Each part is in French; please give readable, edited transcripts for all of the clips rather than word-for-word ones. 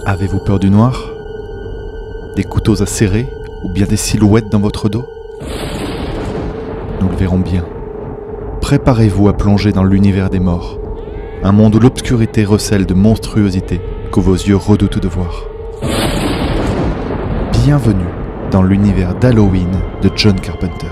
Avez-vous peur du noir? Des couteaux à serrer ou bien des silhouettes dans votre dos? Nous le verrons bien. Préparez-vous à plonger dans l'univers des morts, un monde où l'obscurité recèle de monstruosités que vos yeux redoutent de voir. Bienvenue dans l'univers d'Halloween de John Carpenter.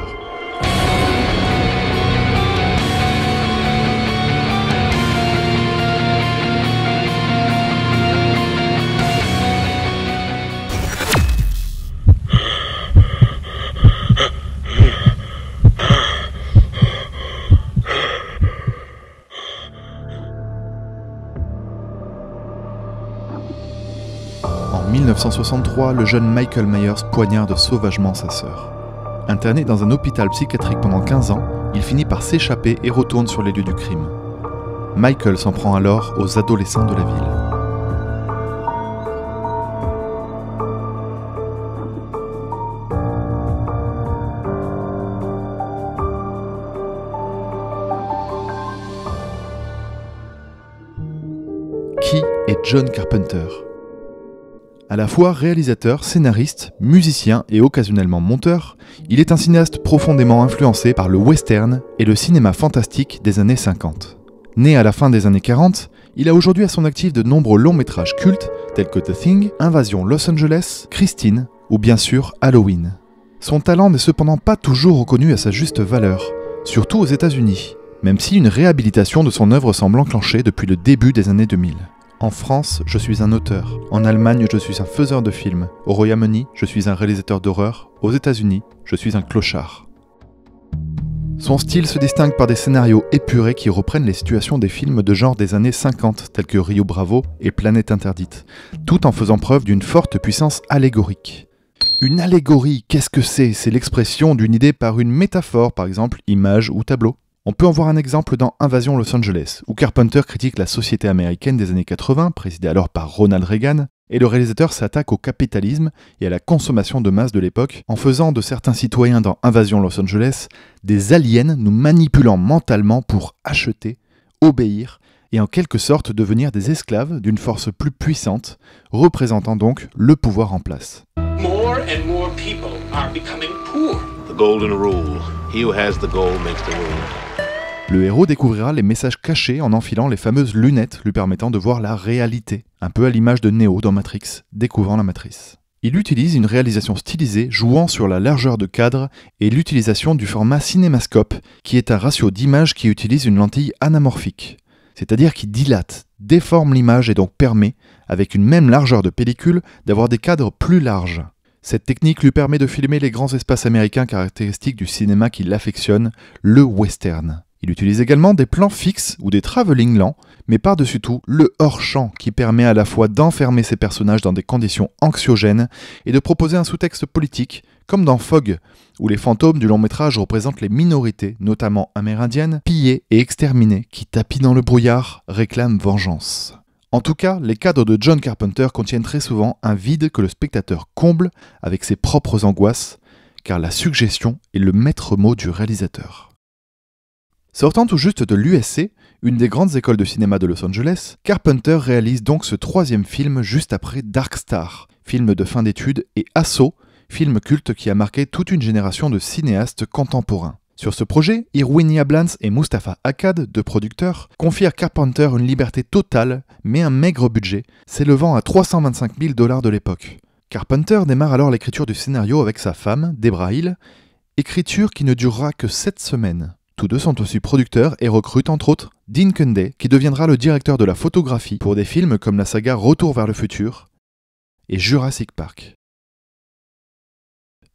En 1963, le jeune Michael Myers poignarde sauvagement sa sœur. Interné dans un hôpital psychiatrique pendant 15 ans, il finit par s'échapper et retourne sur les lieux du crime. Michael s'en prend alors aux adolescents de la ville. Qui est John Carpenter ? À la fois réalisateur, scénariste, musicien et occasionnellement monteur, il est un cinéaste profondément influencé par le western et le cinéma fantastique des années 50. Né à la fin des années 40, il a aujourd'hui à son actif de nombreux longs métrages cultes tels que The Thing, Invasion Los Angeles, Christine ou bien sûr Halloween. Son talent n'est cependant pas toujours reconnu à sa juste valeur, surtout aux États-Unis, même si une réhabilitation de son œuvre semble enclenchée depuis le début des années 2000. En France, je suis un auteur. En Allemagne, je suis un faiseur de films. Au Royaume-Uni, je suis un réalisateur d'horreur. Aux États-Unis, je suis un clochard. Son style se distingue par des scénarios épurés qui reprennent les situations des films de genre des années 50, tels que Rio Bravo et Planète Interdite, tout en faisant preuve d'une forte puissance allégorique. Une allégorie, qu'est-ce que c'est? C'est l'expression d'une idée par une métaphore, par exemple image ou tableau. On peut en voir un exemple dans Invasion Los Angeles, où Carpenter critique la société américaine des années 80, présidée alors par Ronald Reagan, et le réalisateur s'attaque au capitalisme et à la consommation de masse de l'époque, en faisant de certains citoyens dans Invasion Los Angeles des aliens nous manipulant mentalement pour acheter, obéir et en quelque sorte devenir des esclaves d'une force plus puissante, représentant donc le pouvoir en place. More and more people are becoming poor. The golden rule. He who has the gold makes the rule. Le héros découvrira les messages cachés en enfilant les fameuses lunettes lui permettant de voir la réalité, un peu à l'image de Neo dans Matrix, découvrant la matrice. Il utilise une réalisation stylisée jouant sur la largeur de cadre et l'utilisation du format cinémascope, qui est un ratio d'image qui utilise une lentille anamorphique, c'est-à-dire qui dilate, déforme l'image et donc permet, avec une même largeur de pellicule, d'avoir des cadres plus larges. Cette technique lui permet de filmer les grands espaces américains caractéristiques du cinéma qui l'affectionne, le western. Il utilise également des plans fixes ou des travelling lents, mais par-dessus tout, le hors-champ qui permet à la fois d'enfermer ses personnages dans des conditions anxiogènes et de proposer un sous-texte politique, comme dans Fog, où les fantômes du long-métrage représentent les minorités, notamment amérindiennes, pillées et exterminées, qui, tapis dans le brouillard, réclament vengeance. En tout cas, les cadres de John Carpenter contiennent très souvent un vide que le spectateur comble avec ses propres angoisses, car la suggestion est le maître mot du réalisateur. Sortant tout juste de l'USC, une des grandes écoles de cinéma de Los Angeles, Carpenter réalise donc ce troisième film juste après Dark Star, film de fin d'études, et Assaut, film culte qui a marqué toute une génération de cinéastes contemporains. Sur ce projet, Irwin Yablans et Mustafa Akkad, deux producteurs, confient à Carpenter une liberté totale, mais un maigre budget, s'élevant à $325 000 de l'époque. Carpenter démarre alors l'écriture du scénario avec sa femme, Debra Hill, écriture qui ne durera que 7 semaines. Tous deux sont aussi producteurs et recrutent entre autres Dean Cundey, qui deviendra le directeur de la photographie pour des films comme la saga Retour vers le futur et Jurassic Park.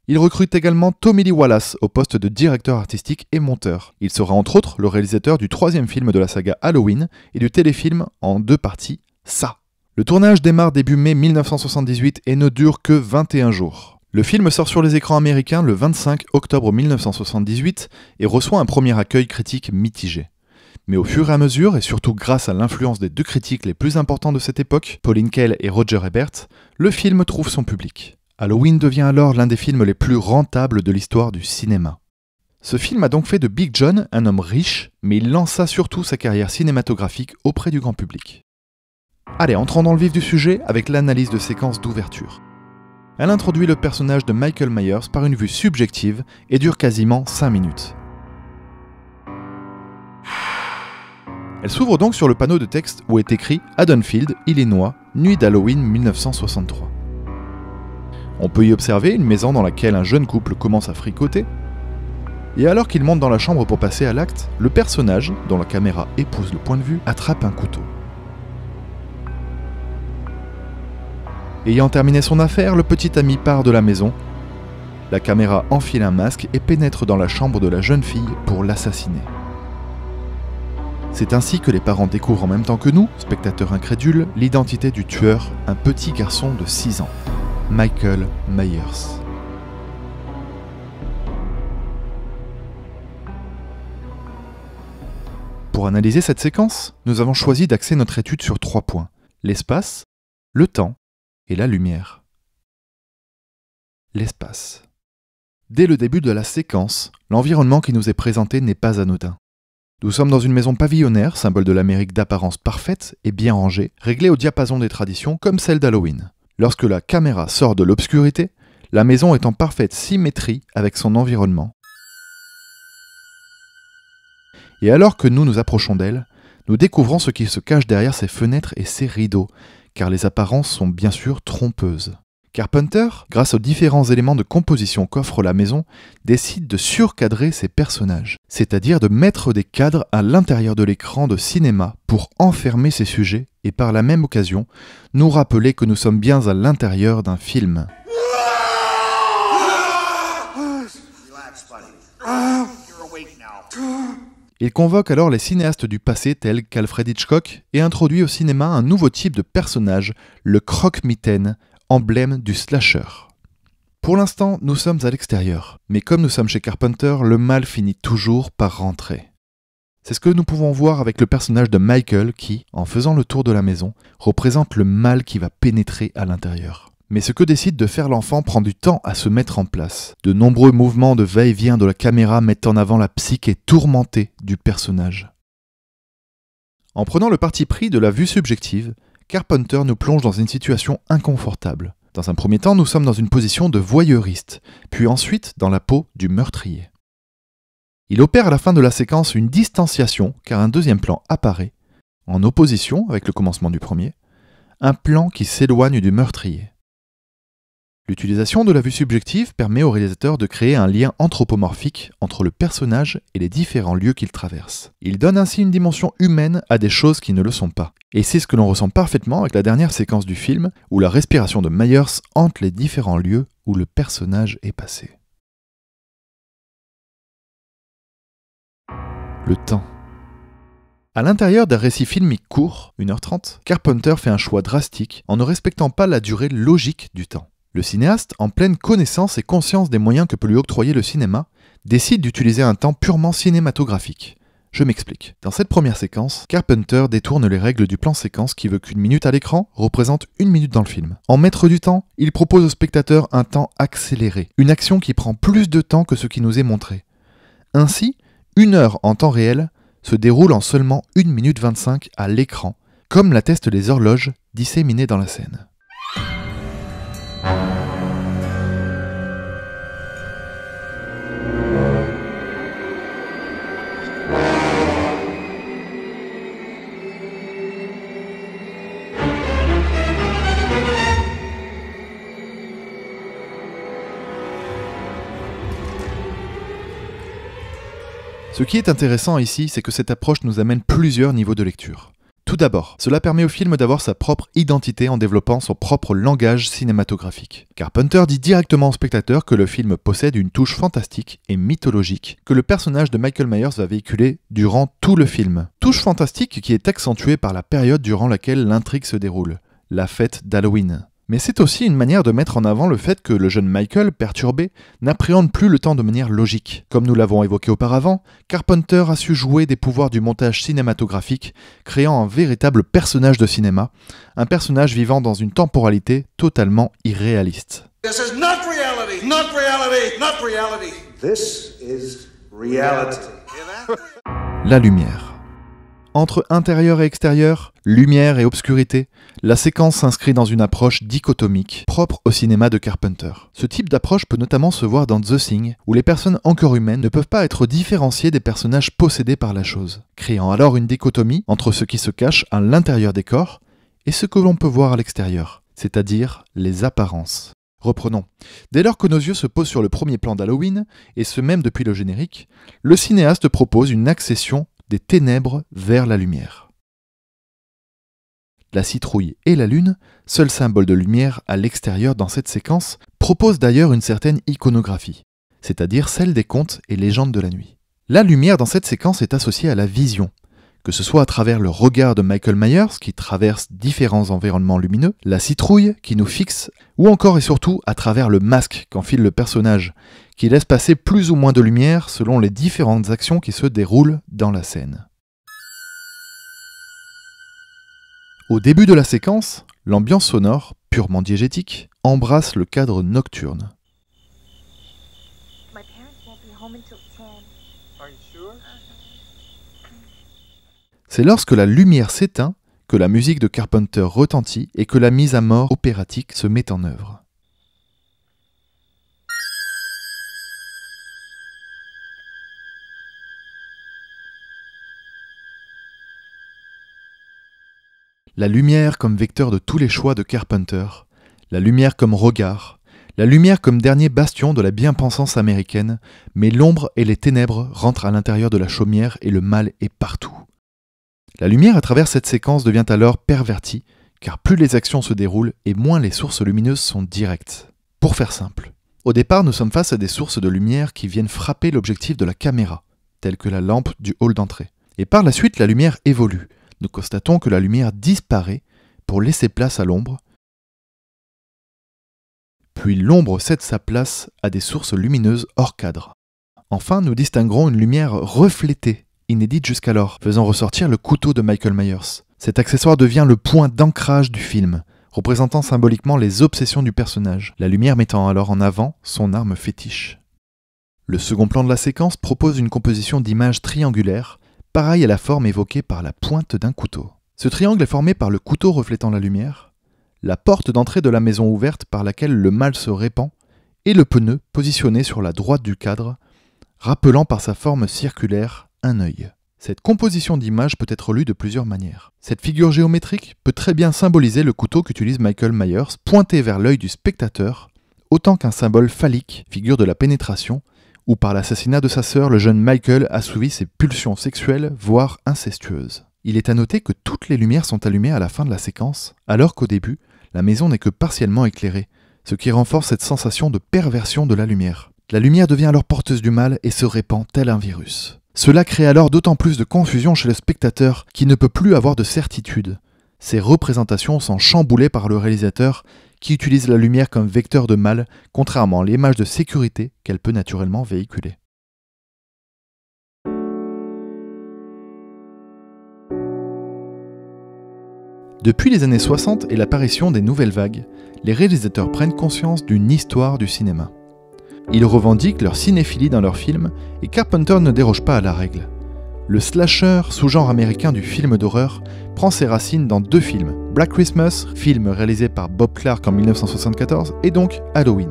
Il recrute également Tommy Lee Wallace au poste de directeur artistique et monteur. Il sera entre autres le réalisateur du troisième film de la saga Halloween et du téléfilm en 2 parties, Ça. Le tournage démarre début mai 1978 et ne dure que 21 jours. Le film sort sur les écrans américains le 25 octobre 1978 et reçoit un premier accueil critique mitigé. Mais au fur et à mesure, et surtout grâce à l'influence des deux critiques les plus importants de cette époque, Pauline Kael et Roger Ebert, le film trouve son public. Halloween devient alors l'un des films les plus rentables de l'histoire du cinéma. Ce film a donc fait de Big John un homme riche, mais il lança surtout sa carrière cinématographique auprès du grand public. Allez, entrons dans le vif du sujet avec l'analyse de séquence d'ouverture. Elle introduit le personnage de Michael Myers par une vue subjective et dure quasiment 5 minutes. Elle s'ouvre donc sur le panneau de texte où est écrit « Haddonfield, Illinois, nuit d'Halloween 1963 ». On peut y observer une maison dans laquelle un jeune couple commence à fricoter. Et alors qu'il monte dans la chambre pour passer à l'acte, le personnage, dont la caméra épouse le point de vue, attrape un couteau. Ayant terminé son affaire, le petit ami part de la maison. La caméra enfile un masque et pénètre dans la chambre de la jeune fille pour l'assassiner. C'est ainsi que les parents découvrent en même temps que nous, spectateurs incrédules, l'identité du tueur, un petit garçon de 6 ans, Michael Myers. Pour analyser cette séquence, nous avons choisi d'axer notre étude sur 3 points, l'espace, le temps et la lumière. L'espace. Dès le début de la séquence, l'environnement qui nous est présenté n'est pas anodin. Nous sommes dans une maison pavillonnaire, symbole de l'Amérique d'apparence parfaite et bien rangée, réglée au diapason des traditions comme celle d'Halloween. Lorsque la caméra sort de l'obscurité, la maison est en parfaite symétrie avec son environnement. Et alors que nous nous approchons d'elle, nous découvrons ce qui se cache derrière ces fenêtres et ces rideaux, car les apparences sont bien sûr trompeuses. Carpenter, grâce aux différents éléments de composition qu'offre la maison, décide de surcadrer ses personnages, c'est-à-dire de mettre des cadres à l'intérieur de l'écran de cinéma pour enfermer ses sujets et par la même occasion, nous rappeler que nous sommes bien à l'intérieur d'un film. Il convoque alors les cinéastes du passé tels qu'Alfred Hitchcock et introduit au cinéma un nouveau type de personnage, le croque-mitaine, emblème du slasher. Pour l'instant, nous sommes à l'extérieur, mais comme nous sommes chez Carpenter, le mal finit toujours par rentrer. C'est ce que nous pouvons voir avec le personnage de Michael qui, en faisant le tour de la maison, représente le mal qui va pénétrer à l'intérieur. Mais ce que décide de faire l'enfant prend du temps à se mettre en place. De nombreux mouvements de va-et-vient de la caméra mettent en avant la psyché tourmentée du personnage. En prenant le parti pris de la vue subjective, Carpenter nous plonge dans une situation inconfortable. Dans un premier temps, nous sommes dans une position de voyeuriste, puis ensuite dans la peau du meurtrier. Il opère à la fin de la séquence une distanciation, car un deuxième plan apparaît, en opposition avec le commencement du premier, un plan qui s'éloigne du meurtrier. L'utilisation de la vue subjective permet au réalisateur de créer un lien anthropomorphique entre le personnage et les différents lieux qu'il traverse. Il donne ainsi une dimension humaine à des choses qui ne le sont pas. Et c'est ce que l'on ressent parfaitement avec la dernière séquence du film, où la respiration de Myers hante les différents lieux où le personnage est passé. Le temps. À l'intérieur d'un récit filmique court, 1h30, Carpenter fait un choix drastique en ne respectant pas la durée logique du temps. Le cinéaste, en pleine connaissance et conscience des moyens que peut lui octroyer le cinéma, décide d'utiliser un temps purement cinématographique. Je m'explique. Dans cette première séquence, Carpenter détourne les règles du plan séquence qui veut qu'une minute à l'écran représente 1 minute dans le film. En maître du temps, il propose au spectateur un temps accéléré, une action qui prend plus de temps que ce qui nous est montré. Ainsi, 1 heure en temps réel se déroule en seulement 1 minute 25 à l'écran, comme l'attestent les horloges disséminées dans la scène. Ce qui est intéressant ici, c'est que cette approche nous amène plusieurs niveaux de lecture. Tout d'abord, cela permet au film d'avoir sa propre identité en développant son propre langage cinématographique. Carpenter dit directement au spectateur que le film possède une touche fantastique et mythologique que le personnage de Michael Myers va véhiculer durant tout le film. Touche fantastique qui est accentuée par la période durant laquelle l'intrigue se déroule, la fête d'Halloween. Mais c'est aussi une manière de mettre en avant le fait que le jeune Michael, perturbé, n'appréhende plus le temps de manière logique. Comme nous l'avons évoqué auparavant, Carpenter a su jouer des pouvoirs du montage cinématographique, créant un véritable personnage de cinéma, un personnage vivant dans une temporalité totalement irréaliste. This is not reality, not reality, not reality. This is reality. La lumière. Entre intérieur et extérieur, lumière et obscurité, la séquence s'inscrit dans une approche dichotomique, propre au cinéma de Carpenter. Ce type d'approche peut notamment se voir dans The Thing, où les personnes encore humaines ne peuvent pas être différenciées des personnages possédés par la chose, créant alors une dichotomie entre ce qui se cache à l'intérieur des corps et ce que l'on peut voir à l'extérieur, c'est-à-dire les apparences. Reprenons. Dès lors que nos yeux se posent sur le premier plan d'Halloween, et ce même depuis le générique, le cinéaste propose une accession des ténèbres vers la lumière. La citrouille et la lune, seul symbole de lumière à l'extérieur dans cette séquence, proposent d'ailleurs une certaine iconographie, c'est-à-dire celle des contes et légendes de la nuit. La lumière dans cette séquence est associée à la vision, que ce soit à travers le regard de Michael Myers qui traverse différents environnements lumineux, la citrouille qui nous fixe, ou encore et surtout à travers le masque qu'enfile le personnage, qui laisse passer plus ou moins de lumière selon les différentes actions qui se déroulent dans la scène. Au début de la séquence, l'ambiance sonore, purement diégétique, embrasse le cadre nocturne. My parents won't be home until 10. Are you sure? C'est lorsque la lumière s'éteint que la musique de Carpenter retentit et que la mise à mort opératique se met en œuvre. La lumière comme vecteur de tous les choix de Carpenter, la lumière comme regard, la lumière comme dernier bastion de la bien-pensance américaine, mais l'ombre et les ténèbres rentrent à l'intérieur de la chaumière et le mal est partout. La lumière à travers cette séquence devient alors pervertie, car plus les actions se déroulent et moins les sources lumineuses sont directes. Pour faire simple, au départ nous sommes face à des sources de lumière qui viennent frapper l'objectif de la caméra, telle que la lampe du hall d'entrée. Et par la suite la lumière évolue. Nous constatons que la lumière disparaît pour laisser place à l'ombre, puis l'ombre cède sa place à des sources lumineuses hors cadre. Enfin, nous distinguerons une lumière reflétée, inédite jusqu'alors, faisant ressortir le couteau de Michael Myers. Cet accessoire devient le point d'ancrage du film, représentant symboliquement les obsessions du personnage, la lumière mettant alors en avant son arme fétiche. Le second plan de la séquence propose une composition d'images triangulaires, pareil à la forme évoquée par la pointe d'un couteau. Ce triangle est formé par le couteau reflétant la lumière, la porte d'entrée de la maison ouverte par laquelle le mal se répand, et le pneu positionné sur la droite du cadre, rappelant par sa forme circulaire un œil. Cette composition d'images peut être lue de plusieurs manières. Cette figure géométrique peut très bien symboliser le couteau qu'utilise Michael Myers, pointé vers l'œil du spectateur, autant qu'un symbole phallique, figure de la pénétration, où par l'assassinat de sa sœur, le jeune Michael assouvi ses pulsions sexuelles, voire incestueuses. Il est à noter que toutes les lumières sont allumées à la fin de la séquence, alors qu'au début, la maison n'est que partiellement éclairée, ce qui renforce cette sensation de perversion de la lumière. La lumière devient alors porteuse du mal et se répand tel un virus. Cela crée alors d'autant plus de confusion chez le spectateur qui ne peut plus avoir de certitude. Ces représentations sont chamboulées par le réalisateur qui utilise la lumière comme vecteur de mal, contrairement à l'image de sécurité qu'elle peut naturellement véhiculer. Depuis les années 60 et l'apparition des nouvelles vagues, les réalisateurs prennent conscience d'une histoire du cinéma. Ils revendiquent leur cinéphilie dans leurs films et Carpenter ne déroge pas à la règle. Le slasher, sous-genre américain du film d'horreur, prend ses racines dans deux films, Black Christmas, film réalisé par Bob Clark en 1974, et donc Halloween.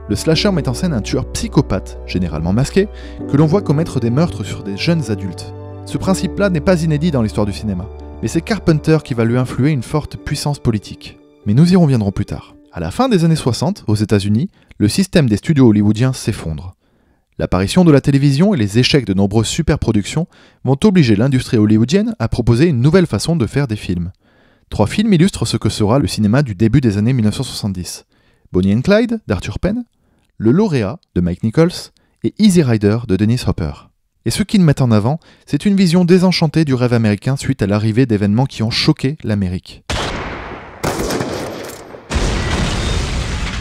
Le slasher met en scène un tueur psychopathe, généralement masqué, que l'on voit commettre des meurtres sur des jeunes adultes. Ce principe-là n'est pas inédit dans l'histoire du cinéma, mais c'est Carpenter qui va lui influer une forte puissance politique. Mais nous y reviendrons plus tard. À la fin des années 60, aux États-Unis, le système des studios hollywoodiens s'effondre. L'apparition de la télévision et les échecs de nombreuses superproductions vont obliger l'industrie hollywoodienne à proposer une nouvelle façon de faire des films. 3 films illustrent ce que sera le cinéma du début des années 1970. Bonnie and Clyde d'Arthur Penn, Le Lauréat de Mike Nichols et Easy Rider de Dennis Hopper. Et ce qu'ils mettent en avant, c'est une vision désenchantée du rêve américain suite à l'arrivée d'événements qui ont choqué l'Amérique.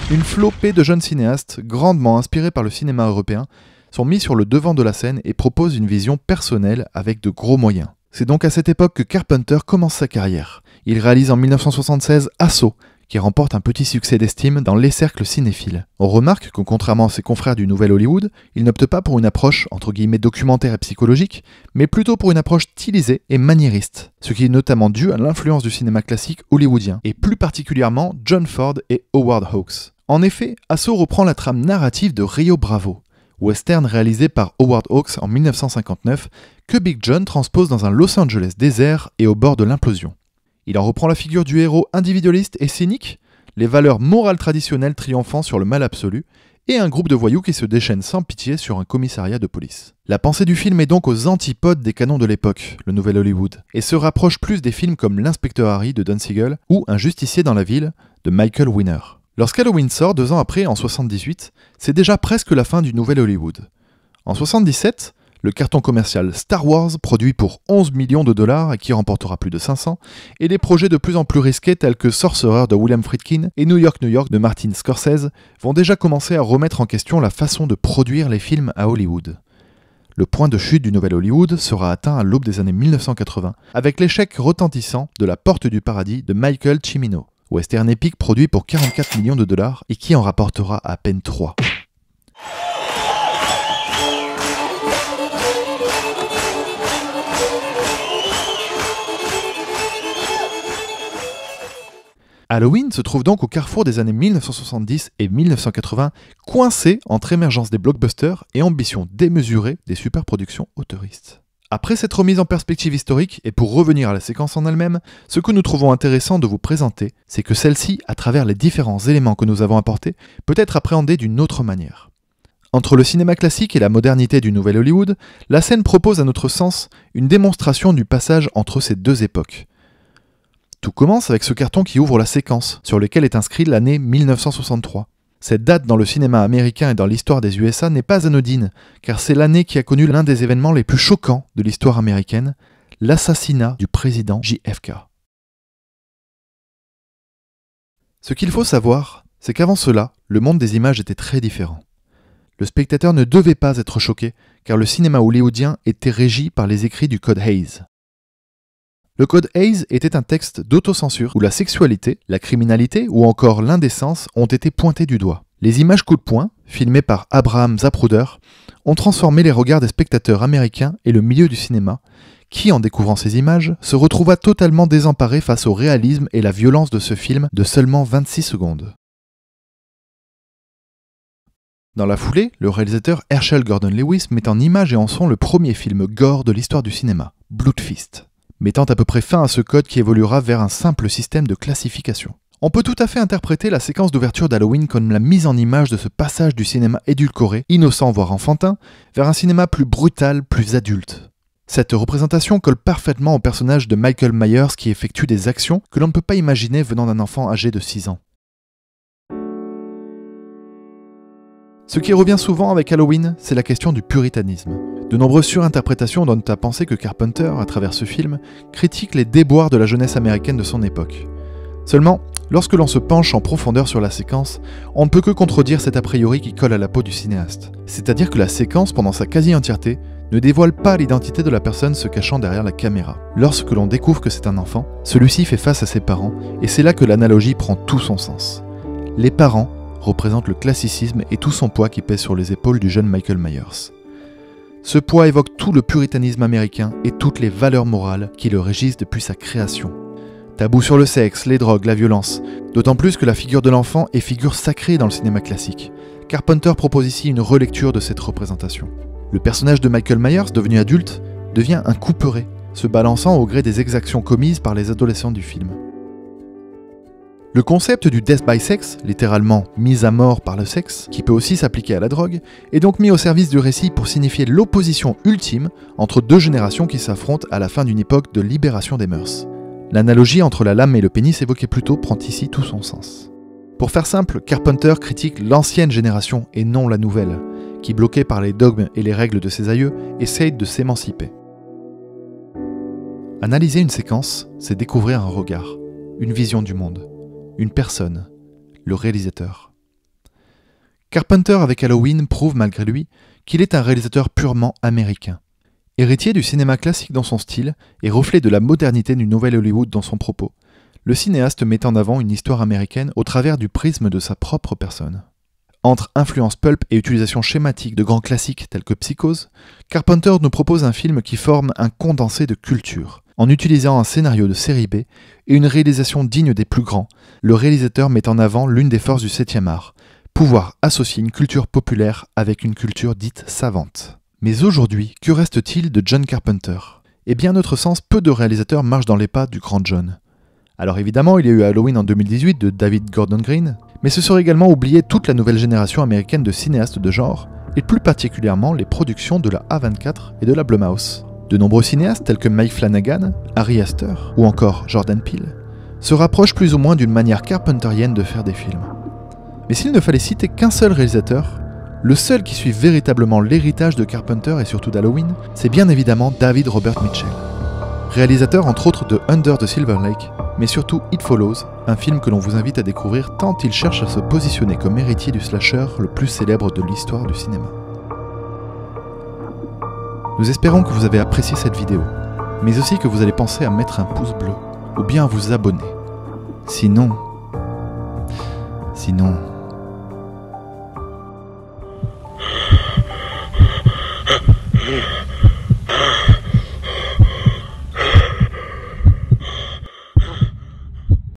Une flopée de jeunes cinéastes, grandement inspirés par le cinéma européen, sont mis sur le devant de la scène et proposent une vision personnelle avec de gros moyens. C'est donc à cette époque que Carpenter commence sa carrière. Il réalise en 1976 Assaut, qui remporte un petit succès d'estime dans les cercles cinéphiles. On remarque que contrairement à ses confrères du Nouvel Hollywood, il n'opte pas pour une approche entre guillemets documentaire et psychologique, mais plutôt pour une approche stylisée et maniériste, ce qui est notamment dû à l'influence du cinéma classique hollywoodien, et plus particulièrement John Ford et Howard Hawks. En effet, Asso reprend la trame narrative de Rio Bravo, western réalisé par Howard Hawks en 1959, que Big John transpose dans un Los Angeles désert et au bord de l'implosion. Il en reprend la figure du héros individualiste et cynique, les valeurs morales traditionnelles triomphant sur le mal absolu, et un groupe de voyous qui se déchaîne sans pitié sur un commissariat de police. La pensée du film est donc aux antipodes des canons de l'époque, le Nouvel Hollywood, et se rapproche plus des films comme L'Inspecteur Harry de Don Siegel ou Un justicier dans la ville de Michael Winner. Lorsqu'Halloween sort 2 ans après, en 1978, c'est déjà presque la fin du Nouvel Hollywood. En 1977, le carton commercial Star Wars, produit pour 11 millions de dollars et qui remportera plus de 500, et des projets de plus en plus risqués tels que Sorcerer de William Friedkin et New York, New York de Martin Scorsese vont déjà commencer à remettre en question la façon de produire les films à Hollywood. Le point de chute du Nouvel Hollywood sera atteint à l'aube des années 1980, avec l'échec retentissant de La Porte du Paradis de Michael Cimino, western épique produit pour 44 millions de dollars et qui en rapportera à peine 3. Halloween se trouve donc au carrefour des années 1970 et 1980, coincé entre émergence des blockbusters et ambition démesurée des superproductions auteuristes. Après cette remise en perspective historique, et pour revenir à la séquence en elle-même, ce que nous trouvons intéressant de vous présenter, c'est que celle-ci, à travers les différents éléments que nous avons apportés, peut être appréhendée d'une autre manière. Entre le cinéma classique et la modernité du Nouvel Hollywood, la scène propose à notre sens une démonstration du passage entre ces deux époques. Tout commence avec ce carton qui ouvre la séquence, sur lequel est inscrit l'année 1963. Cette date dans le cinéma américain et dans l'histoire des USA n'est pas anodine, car c'est l'année qui a connu l'un des événements les plus choquants de l'histoire américaine, l'assassinat du président JFK. Ce qu'il faut savoir, c'est qu'avant cela, le monde des images était très différent. Le spectateur ne devait pas être choqué, car le cinéma hollywoodien était régi par les écrits du Code Hays. Le Code Hays était un texte d'autocensure où la sexualité, la criminalité ou encore l'indécence ont été pointés du doigt. Les images coup de poing, filmées par Abraham Zapruder, ont transformé les regards des spectateurs américains et le milieu du cinéma, qui, en découvrant ces images, se retrouva totalement désemparé face au réalisme et la violence de ce film de seulement 26 secondes. Dans la foulée, le réalisateur Herschel Gordon Lewis met en image et en son le premier film gore de l'histoire du cinéma, Blood Feast, mettant à peu près fin à ce code qui évoluera vers un simple système de classification. On peut tout à fait interpréter la séquence d'ouverture d'Halloween comme la mise en image de ce passage du cinéma édulcoré, innocent voire enfantin, vers un cinéma plus brutal, plus adulte. Cette représentation colle parfaitement au personnage de Michael Myers qui effectue des actions que l'on ne peut pas imaginer venant d'un enfant âgé de 6 ans. Ce qui revient souvent avec Halloween, c'est la question du puritanisme. De nombreuses surinterprétations donnent à penser que Carpenter, à travers ce film, critique les déboires de la jeunesse américaine de son époque. Seulement, lorsque l'on se penche en profondeur sur la séquence, on ne peut que contredire cet a priori qui colle à la peau du cinéaste. C'est-à-dire que la séquence, pendant sa quasi-entièreté, ne dévoile pas l'identité de la personne se cachant derrière la caméra. Lorsque l'on découvre que c'est un enfant, celui-ci fait face à ses parents, et c'est là que l'analogie prend tout son sens. Les parents représentent le classicisme et tout son poids qui pèse sur les épaules du jeune Michael Myers. Ce poids évoque tout le puritanisme américain et toutes les valeurs morales qui le régissent depuis sa création. Tabou sur le sexe, les drogues, la violence, d'autant plus que la figure de l'enfant est figure sacrée dans le cinéma classique. Carpenter propose ici une relecture de cette représentation. Le personnage de Michael Myers, devenu adulte, devient un couperet, se balançant au gré des exactions commises par les adolescents du film. Le concept du death by sex, littéralement mise à mort par le sexe, qui peut aussi s'appliquer à la drogue, est donc mis au service du récit pour signifier l'opposition ultime entre deux générations qui s'affrontent à la fin d'une époque de libération des mœurs. L'analogie entre la lame et le pénis évoquée plus tôt prend ici tout son sens. Pour faire simple, Carpenter critique l'ancienne génération et non la nouvelle, qui, bloquée par les dogmes et les règles de ses aïeux, essaye de s'émanciper. Analyser une séquence, c'est découvrir un regard, une vision du monde. Une personne, le réalisateur. Carpenter avec Halloween prouve malgré lui qu'il est un réalisateur purement américain. Héritier du cinéma classique dans son style et reflet de la modernité du Nouvel Hollywood dans son propos, le cinéaste met en avant une histoire américaine au travers du prisme de sa propre personne. Entre influence pulp et utilisation schématique de grands classiques tels que Psychose, Carpenter nous propose un film qui forme un condensé de culture. En utilisant un scénario de série B et une réalisation digne des plus grands, le réalisateur met en avant l'une des forces du 7e art, pouvoir associer une culture populaire avec une culture dite savante. Mais aujourd'hui, que reste-t-il de John Carpenter ? Eh bien, à notre sens, peu de réalisateurs marchent dans les pas du grand John. Alors évidemment, il y a eu Halloween en 2018 de David Gordon Green, mais ce serait également oublier toute la nouvelle génération américaine de cinéastes de genre, et plus particulièrement les productions de la A24 et de la Blumhouse. De nombreux cinéastes tels que Mike Flanagan, Ari Aster ou encore Jordan Peele se rapprochent plus ou moins d'une manière carpenterienne de faire des films. Mais s'il ne fallait citer qu'un seul réalisateur, le seul qui suit véritablement l'héritage de Carpenter et surtout d'Halloween, c'est bien évidemment David Robert Mitchell. Réalisateur entre autres de Under the Silver Lake, mais surtout It Follows, un film que l'on vous invite à découvrir tant il cherche à se positionner comme héritier du slasher le plus célèbre de l'histoire du cinéma. Nous espérons que vous avez apprécié cette vidéo, mais aussi que vous allez penser à mettre un pouce bleu, ou bien à vous abonner. Sinon... Yeah.